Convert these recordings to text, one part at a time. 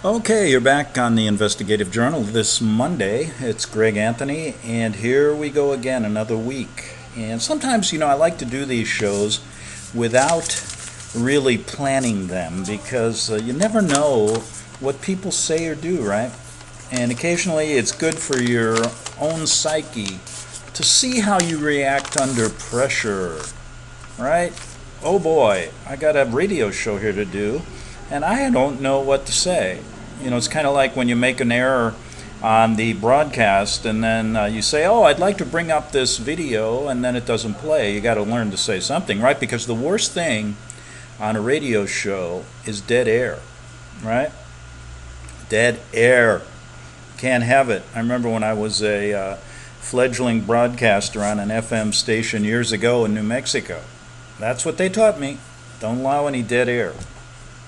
Okay, you're back on the Investigative Journal this Monday. It's Greg Anthony, and here we go again, another week. And sometimes, I like to do these shows without really planning them because you never know what people say or do, right? And occasionally it's good for your own psyche to see how you react under pressure, right? Oh boy, I got a radio show here to do, and I don't know what to say. It's kind of like when you make an error on the broadcast and then you say, oh, I'd like to bring up this video, and then it doesn't play. You got to learn to say something, right? Because the worst thing on a radio show is dead air, right? Dead air. Can't have it. I remember when I was a fledgling broadcaster on an FM station years ago in New Mexico. That's what they taught me. Don't allow any dead air.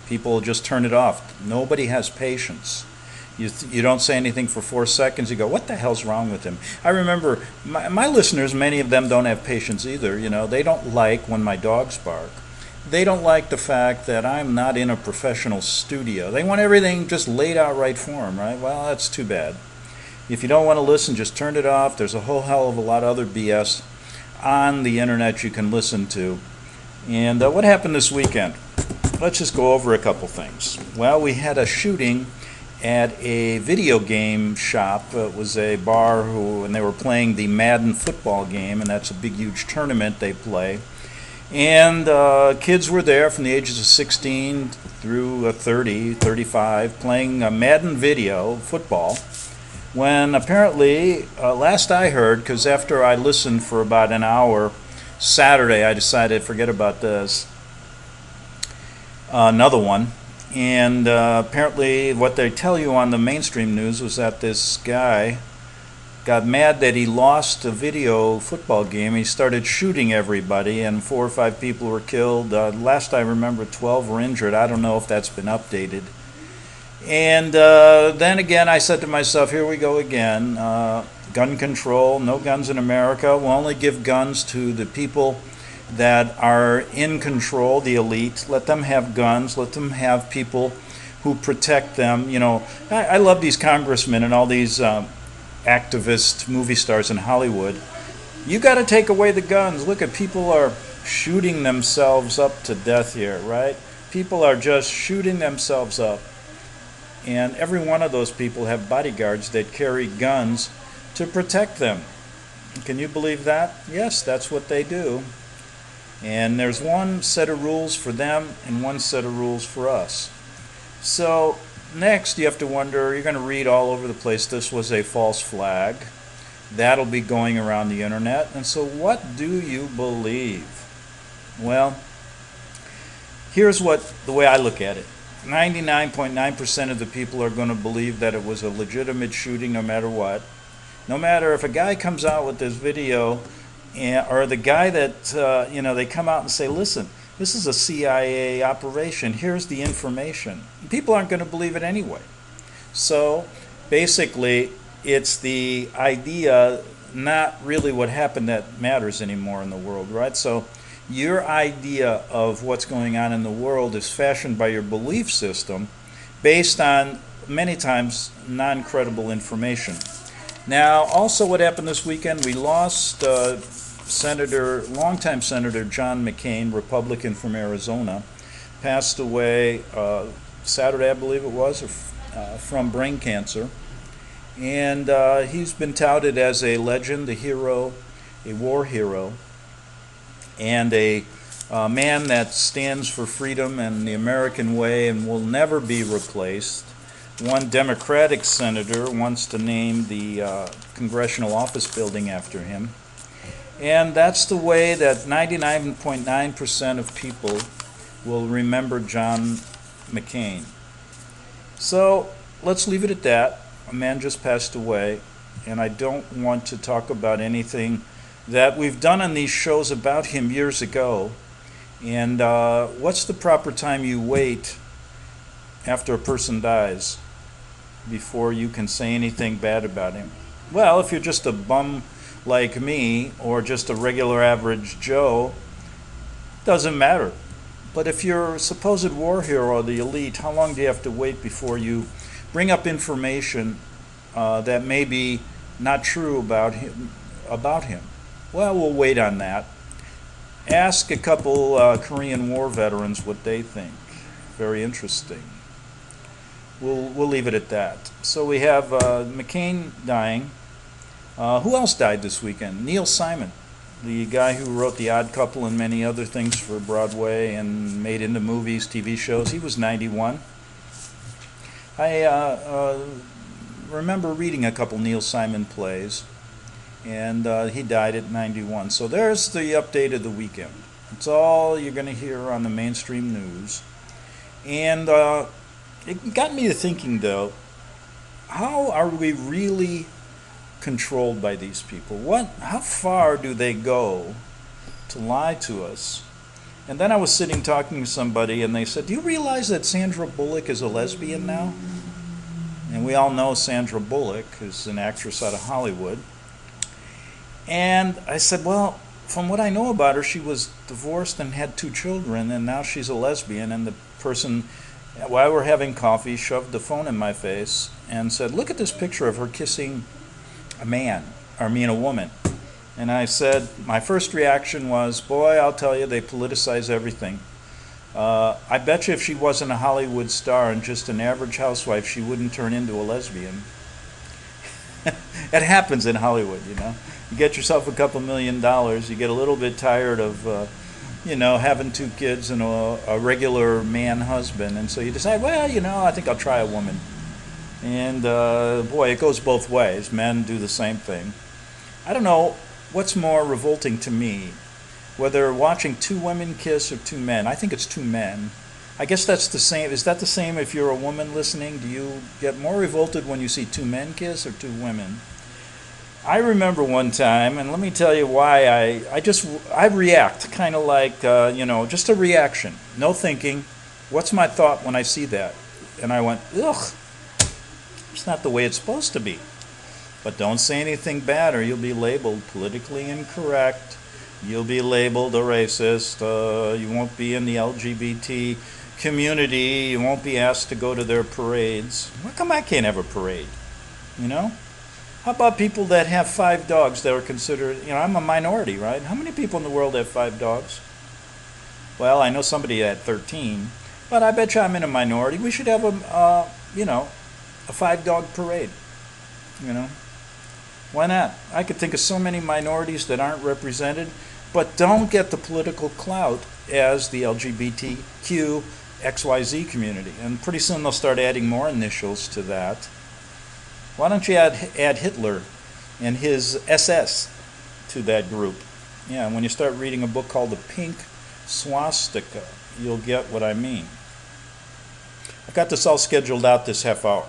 People just turn it off. Nobody has patience. You don't say anything for 4 seconds. You go, what the hell's wrong with him? I remember my listeners, many of them don't have patience either. They don't like when my dogs bark. They don't like the fact that I'm not in a professional studio. They want everything just laid out right for them, right? Well, that's too bad. If you don't want to listen, just turn it off. There's a whole hell of a lot of other BS on the internet you can listen to. And what happened this weekend? Let's just go over a couple things. Well, we had a shooting at a video game shop. It was a bar and they were playing the Madden football game, and that's a big, huge tournament they play. And kids were there from the ages of 16 through 30, 35, playing Madden video football. When apparently, last I heard, because after I listened for about an hour Saturday, I decided forget about this. Another one, and apparently what they tell you on the mainstream news was that this guy got mad that he lost a video football game. He started shooting everybody, and 4 or 5 people were killed. Last I remember, 12 were injured. I don't know if that's been updated. And then again, I said to myself, here we go again. Gun control, no guns in America. We'll only give guns to the people that are in control, the elite. Let them have guns. Let them have people who protect them. I love these congressmen and all these activist movie stars in Hollywood. You got to take away the guns. Look at people are shooting themselves up to death here, right? People are just shooting themselves up. And every one of those people have bodyguards that carry guns to protect them. Can you believe that? Yes, that's what they do. And there's one set of rules for them and one set of rules for us. So next you have to wonder, you're going to read all over the place, this was a false flag. That'll be going around the internet. And so what do you believe? Well, here's the way I look at it. 99.9% of the people are going to believe that it was a legitimate shooting no matter what. No matter if a guy comes out with this video or the guy that, they come out and say, listen, this is a CIA operation. Here's the information. People aren't going to believe it anyway. So basically, it's the idea, not really what happened, that matters anymore in the world, right? So your idea of what's going on in the world is fashioned by your belief system based on, many times, non-credible information. Now, also what happened this weekend, we lost longtime Senator John McCain, Republican from Arizona, passed away Saturday, I believe it was, from brain cancer. And he's been touted as a legend, a hero, a war hero, and a man that stands for freedom and the American way and will never be replaced. One Democratic senator wants to name the congressional office building after him. And that's the way that 99.9% of people will remember John McCain. So let's leave it at that. A man just passed away, and I don't want to talk about anything that we've done on these shows about him years ago. And what's the proper time you wait after a person dies before you can say anything bad about him? Well, if you're just a bum like me or just a regular average Joe, doesn't matter. But if you're a supposed war hero or the elite, how long do you have to wait before you bring up information that may be not true about him? Well, we'll wait on that. Ask a couple Korean War veterans what they think. Very interesting. We'll leave it at that. So we have McCain dying. Who else died this weekend? Neil Simon, the guy who wrote The Odd Couple and many other things for Broadway and made into movies, TV shows. He was 91. I remember reading a couple Neil Simon plays, and he died at 91. So there's the update of the weekend. It's all you're going to hear on the mainstream news. And it got me to thinking, though, how are we really controlled by these people? How far do they go to lie to us? And then I was sitting talking to somebody, and they said, do you realize that Sandra Bullock is a lesbian now? And we all know Sandra Bullock is an actress out of Hollywood. And I said, well, from what I know about her, she was divorced and had 2 children, and now she's a lesbian. And the person, while we're having coffee, shoved the phone in my face and said, look at this picture of her kissing a woman. And I said, my first reaction was, boy, I'll tell you, they politicize everything. I bet you if she wasn't a Hollywood star and just an average housewife, she wouldn't turn into a lesbian. It happens in Hollywood, you know. You get yourself a couple $1 million, you get a little bit tired of, having 2 kids and a regular man husband, and so you decide, well, I think I'll try a woman. And boy, it goes both ways. Men do the same thing. I don't know what's more revolting to me, whether watching 2 women kiss or 2 men. I think it's 2 men. I guess that's the same. Is that the same if you're a woman listening? Do you get more revolted when you see 2 men kiss or 2 women? I remember one time, and let me tell you why I react kind of like, just a reaction. No thinking. What's my thought when I see that? And I went, ugh. It's not the way it's supposed to be. But don't say anything bad or you'll be labeled politically incorrect. You'll be labeled a racist. You won't be in the LGBT community. You won't be asked to go to their parades. How come I can't have a parade? How about people that have 5 dogs that are considered, I'm a minority, right? How many people in the world have 5 dogs? Well, I know somebody had 13, but I bet you I'm in a minority. We should have a 5-dog parade. Why not? I could think of so many minorities that aren't represented, but don't get the political clout as the LGBTQ XYZ community. And pretty soon they'll start adding more initials to that. Why don't you add Hitler and his SS to that group? Yeah, when you start reading a book called The Pink Swastika, you'll get what I mean. I've got this all scheduled out this half hour.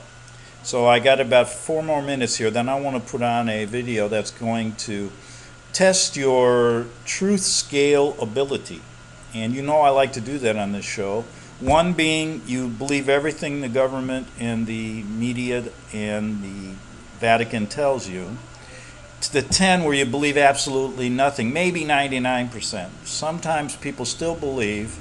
So I got about 4 more minutes here. Then I want to put on a video that's going to test your truth scale ability. And I like to do that on this show. One being you believe everything the government and the media and the Vatican tells you. To the 10 where you believe absolutely nothing, maybe 99%. Sometimes people still believe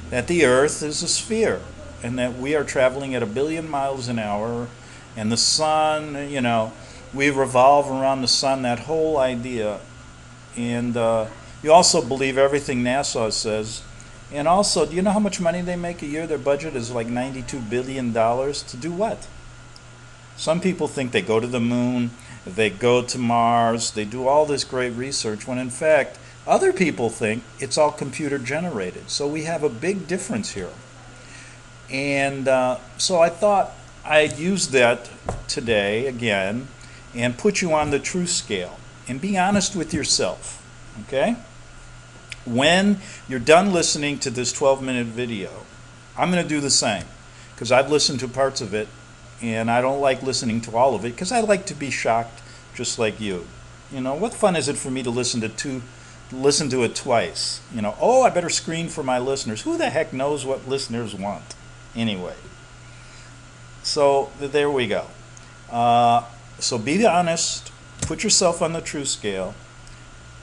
that the earth is a sphere and that we are traveling at 1 billion miles an hour. And the sun, we revolve around the sun, that whole idea. And you also believe everything NASA says. And also, do you know how much money they make a year? Their budget is like $92 billion. To do what? Some people think they go to the moon, they go to Mars, they do all this great research, when in fact, other people think it's all computer generated. So we have a big difference here. And so I thought I'd use that today again and put you on the truth scale and be honest with yourself, okay? When you're done listening to this 12-minute video, I'm going to do the same because I've listened to parts of it and I don't like listening to all of it because I like to be shocked just like you. What fun is it for me to listen to it twice? I better screen for my listeners. Who the heck knows what listeners want anyway? So there we go. So be honest. Put yourself on the truth scale.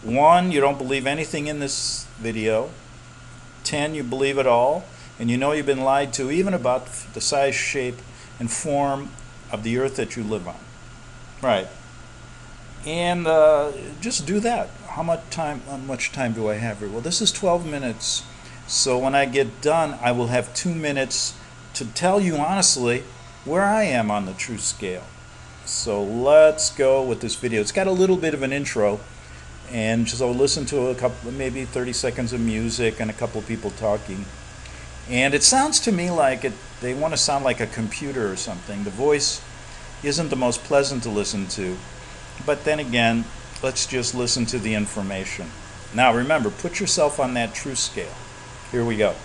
1, you don't believe anything in this video. 10 you believe it all, and you know you've been lied to even about the size, shape, and form of the earth that you live on. Right. And just do that. How much time do I have here? Well, this is 12 minutes. So when I get done, I will have 2 minutes to tell you honestly where I am on the truth scale. So let's go with this video. It's got a little bit of an intro, and so listen to a couple, maybe 30 seconds of music and a couple of people talking. And it sounds to me like they want to sound like a computer or something. The voice isn't the most pleasant to listen to. But then again, let's just listen to the information. Now remember, put yourself on that truth scale. Here we go.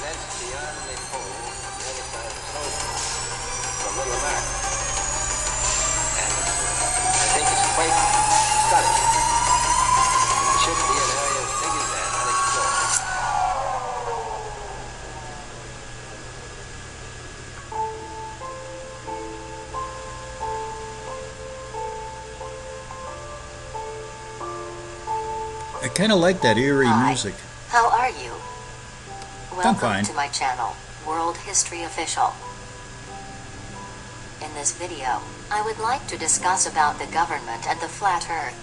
That's the only pole on the other side of the solar from Little America. And I think it's quite stunning. It should be an area as big as that unexplored. I kind of like that eerie music. How are you? I'm Welcome fine. to my channel, World History Official. In this video, I would like to discuss about the government and the flat earth.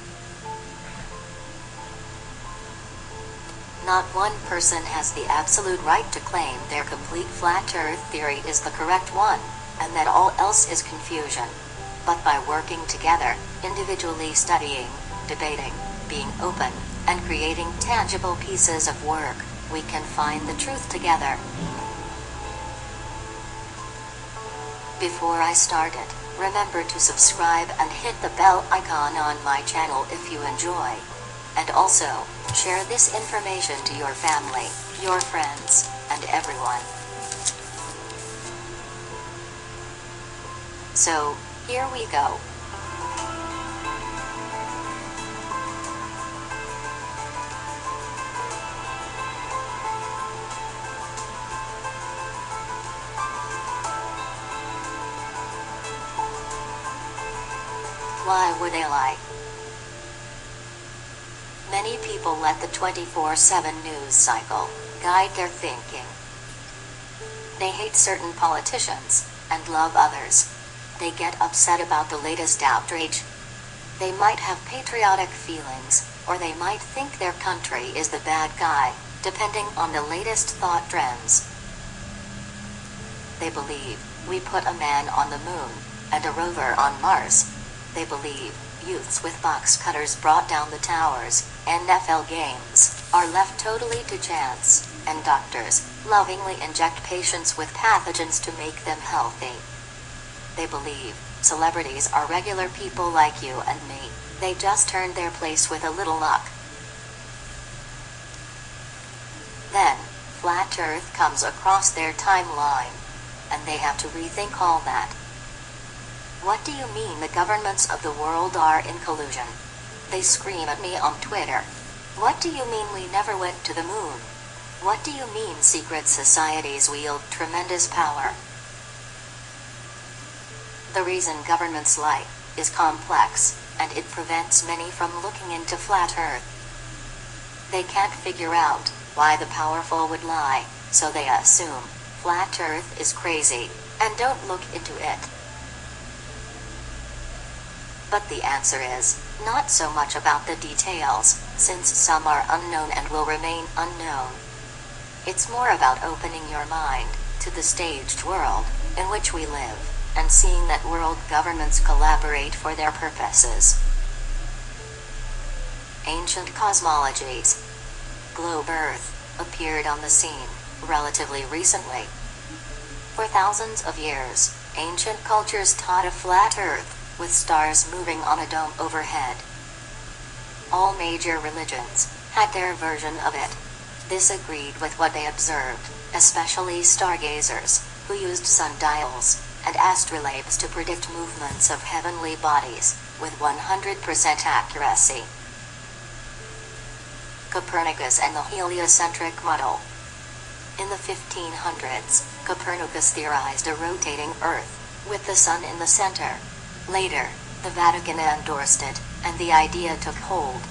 Not one person has the absolute right to claim their complete flat earth theory is the correct one, and that all else is confusion. But by working together, individually studying, debating, being open, and creating tangible pieces of work, we can find the truth together. Before I start it, remember to subscribe and hit the bell icon on my channel if you enjoy. And also, share this information to your family, your friends, and everyone. So, here we go. Why would they lie? Many people let the 24/7 news cycle guide their thinking. They hate certain politicians and love others. They get upset about the latest outrage. They might have patriotic feelings, or they might think their country is the bad guy, depending on the latest thought trends. They believe we put a man on the moon and a rover on Mars. They believe youths with box cutters brought down the towers, NFL games are left totally to chance, and doctors lovingly inject patients with pathogens to make them healthy. They believe celebrities are regular people like you and me. They just turned their place with a little luck. Then, flat Earth comes across their timeline, and they have to rethink all that. What do you mean the governments of the world are in collusion? They scream at me on Twitter. What do you mean we never went to the moon? What do you mean secret societies wield tremendous power? The reason governments lie is complex, and it prevents many from looking into flat Earth. They can't figure out why the powerful would lie, so they assume flat Earth is crazy, and don't look into it. But the answer is not so much about the details, since some are unknown and will remain unknown. It's more about opening your mind to the staged world in which we live, and seeing that world governments collaborate for their purposes. Ancient cosmologies. Globe Earth appeared on the scene relatively recently. For thousands of years, ancient cultures taught a flat Earth with stars moving on a dome overhead. All major religions had their version of it. This agreed with what they observed, especially stargazers, who used sundials and astrolabes to predict movements of heavenly bodies with 100% accuracy. Copernicus and the heliocentric model. In the 1500s, Copernicus theorized a rotating Earth, with the Sun in the center. Later, the Vatican endorsed it, and the idea took hold.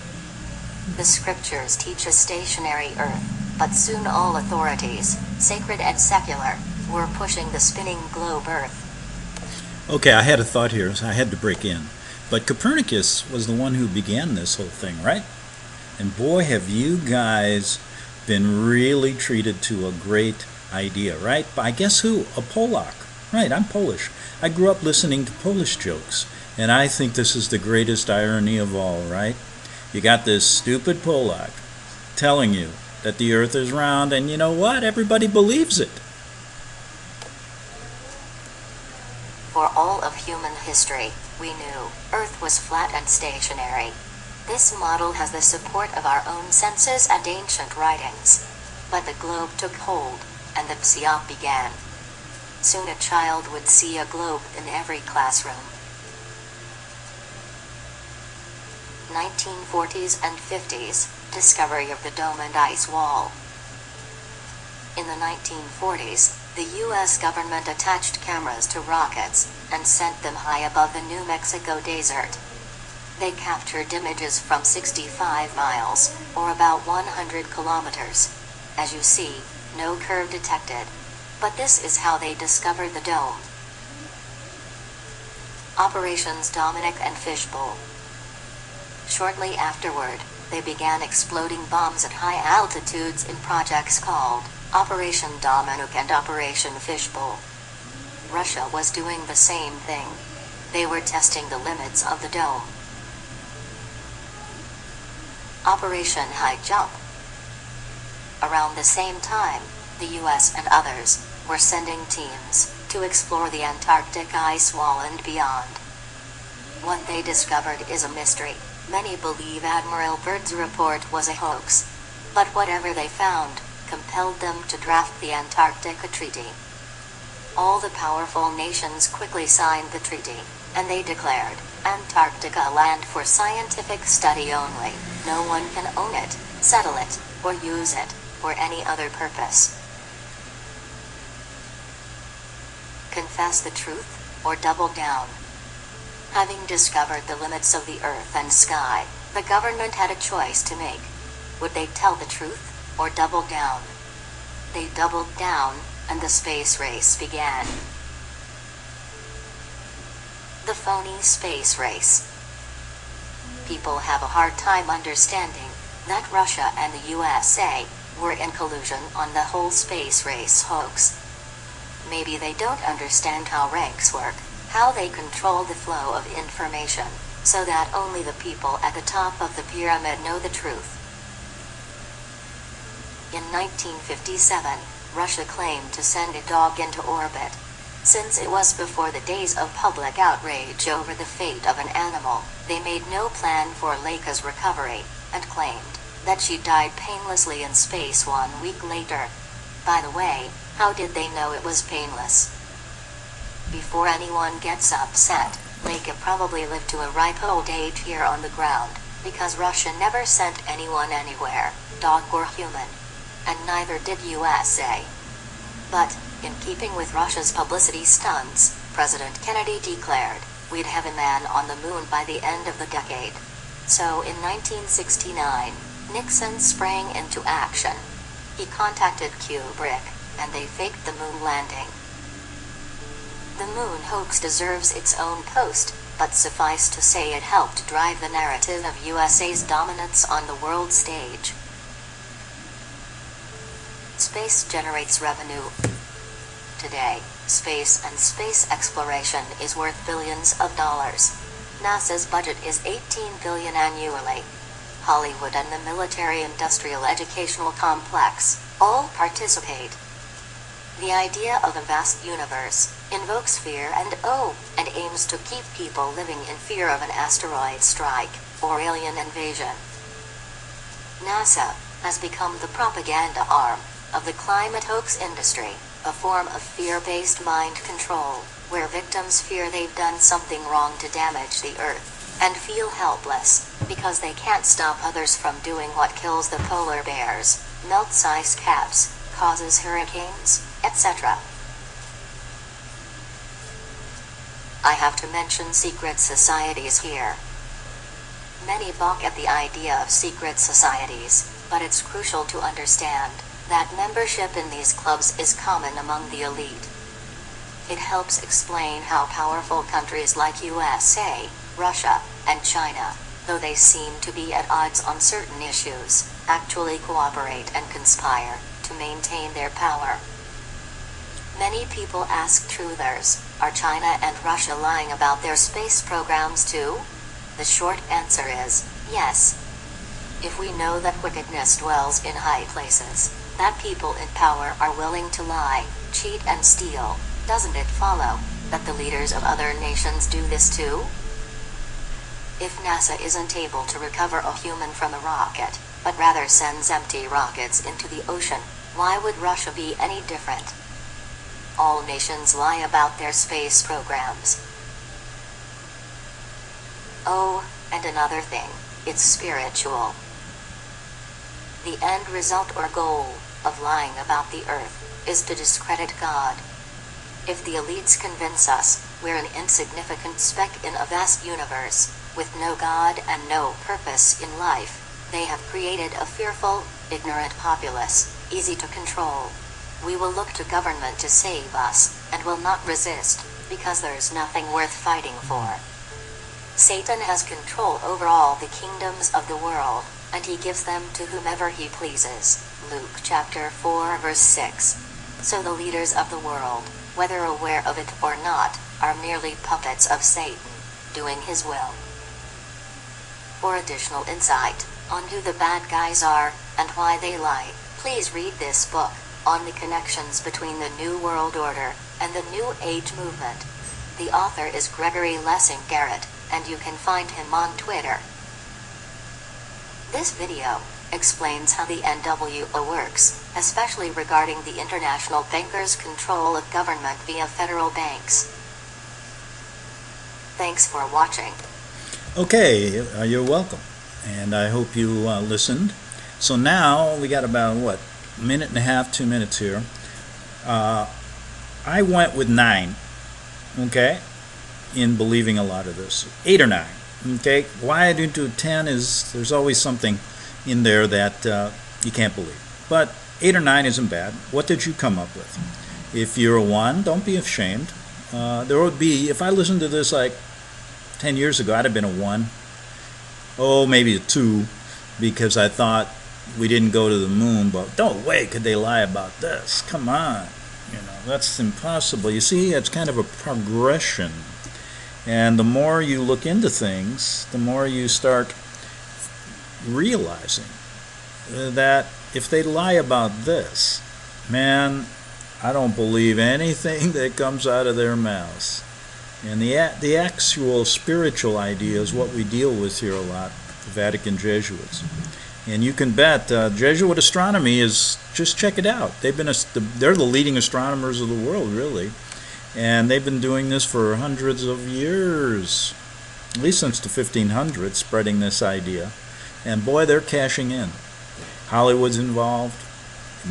The scriptures teach a stationary Earth, but soon all authorities, sacred and secular, were pushing the spinning globe Earth. Okay, I had a thought here, so I had to break in. But Copernicus was the one who began this whole thing, right? And boy, have you guys been really treated to a great idea, right? By guess who? A Polak. Right, I'm Polish. I grew up listening to Polish jokes, and I think this is the greatest irony of all, right? You got this stupid Polak telling you that the earth is round, and you know what? Everybody believes it. For all of human history, we knew Earth was flat and stationary. This model has the support of our own senses and ancient writings. But the globe took hold, and the psyop began. Soon a child would see a globe in every classroom. 1940s and 50s, discovery of the dome and ice wall. In the 1940s, the U.S. government attached cameras to rockets and sent them high above the New Mexico desert. They captured images from 65 miles, or about 100 kilometers. As you see, no curve detected. But this is how they discovered the dome. Operations Dominic and Fishbowl. Shortly afterward, they began exploding bombs at high altitudes in projects called Operation Dominic and Operation Fishbowl. Russia was doing the same thing. They were testing the limits of the dome. Operation High Jump. Around the same time, the US and others were sending teams to explore the Antarctic ice wall and beyond. What they discovered is a mystery. Many believe Admiral Byrd's report was a hoax. But whatever they found compelled them to draft the Antarctica Treaty. All the powerful nations quickly signed the treaty, and they declared Antarctica land for scientific study only. No one can own it, settle it, or use it for any other purpose. Confess the truth, or double down. Having discovered the limits of the earth and sky, the government had a choice to make. Would they tell the truth, or double down? They doubled down, and the space race began. The phony space race. People have a hard time understanding that Russia and the USA were in collusion on the whole space race hoax. Maybe they don't understand how ranks work, how they control the flow of information, so that only the people at the top of the pyramid know the truth. In 1957, Russia claimed to send a dog into orbit. Since it was before the days of public outrage over the fate of an animal, they made no plan for Leica's recovery, and claimed that she died painlessly in space 1 week later. By the way, how did they know it was painless? Before anyone gets upset, Leica probably lived to a ripe old age here on the ground, because Russia never sent anyone anywhere, dog or human. And neither did USA. But, in keeping with Russia's publicity stunts, President Kennedy declared, we'd have a man on the moon by the end of the decade. So in 1969, Nixon sprang into action. He contacted Kubrick, and they faked the moon landing. The moon hoax deserves its own post, but suffice to say it helped drive the narrative of USA's dominance on the world stage. Space generates revenue. Today, space and space exploration is worth billions of dollars. NASA's budget is $18 billion annually. Hollywood and the military-industrial educational complex all participate. The idea of a vast universe invokes fear and awe, and aims to keep people living in fear of an asteroid strike or alien invasion. NASA has become the propaganda arm of the climate hoax industry, a form of fear-based mind control, where victims fear they've done something wrong to damage the Earth, and feel helpless, because they can't stop others from doing what kills the polar bears, melts ice caps, causes hurricanes, etc. I have to mention secret societies here. Many balk at the idea of secret societies, but it's crucial to understand that membership in these clubs is common among the elite. It helps explain how powerful countries like USA, Russia, and China, though they seem to be at odds on certain issues, actually cooperate and conspire to maintain their power. Many people ask truthers, are China and Russia lying about their space programs too? The short answer is, yes. If we know that wickedness dwells in high places, that people in power are willing to lie, cheat and steal, doesn't it follow that the leaders of other nations do this too? If NASA isn't able to recover a human from a rocket, but rather sends empty rockets into the ocean, why would Russia be any different? All nations lie about their space programs. Oh, and another thing, it's spiritual. The end result or goal of lying about the earth is to discredit God. If the elites convince us we're an insignificant speck in a vast universe, with no God and no purpose in life, they have created a fearful, ignorant populace, easy to control. We will look to government to save us, and will not resist, because there's nothing worth fighting for. Satan has control over all the kingdoms of the world, and he gives them to whomever he pleases. Luke chapter 4 verse 6. So the leaders of the world, whether aware of it or not, are merely puppets of Satan, doing his will. For additional insight on who the bad guys are and why they lie, please read this book on the connections between the New World Order and the New Age movement. The author is Gregory Lessing Garrett, and you can find him on Twitter. This video explains how the NWO works, especially regarding the international bankers' control of government via federal banks. Thanks for watching. Okay, you're welcome. And I hope you listened. So now we got about, what, a minute and a half, 2 minutes here. I went with 9, okay, in believing a lot of this. 8 or 9, okay. Why I didn't do 10 is there's always something in there that you can't believe. But 8 or 9 isn't bad. What did you come up with? If you're a 1, don't be ashamed. There would be, if I listened to this like 10 years ago, I'd have been a 1. Oh, maybe a 2, because I thought we didn't go to the moon, but no way could they lie about this. Come on. You know, that's impossible. You see, it's kind of a progression. And the more you look into things, the more you start realizing that if they lie about this, man, I don't believe anything that comes out of their mouths. And the actual spiritual idea is what we deal with here a lot, the Vatican Jesuits. And you can bet Jesuit astronomy is, just check it out. They're the leading astronomers of the world, really. And they've been doing this for hundreds of years, at least since the 1500s, spreading this idea. And boy, they're cashing in. Hollywood's involved,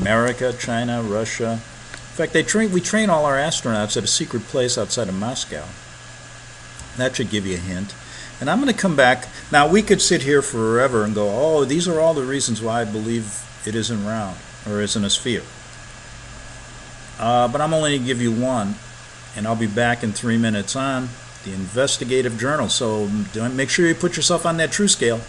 America, China, Russia. In fact, we train all our astronauts at a secret place outside of Moscow. That should give you a hint. And I'm going to come back. Now, we could sit here forever and go, oh, these are all the reasons why I believe it isn't round or isn't a sphere. But I'm only going to give you one, and I'll be back in 3 minutes on the investigative journal. So make sure you put yourself on that true scale.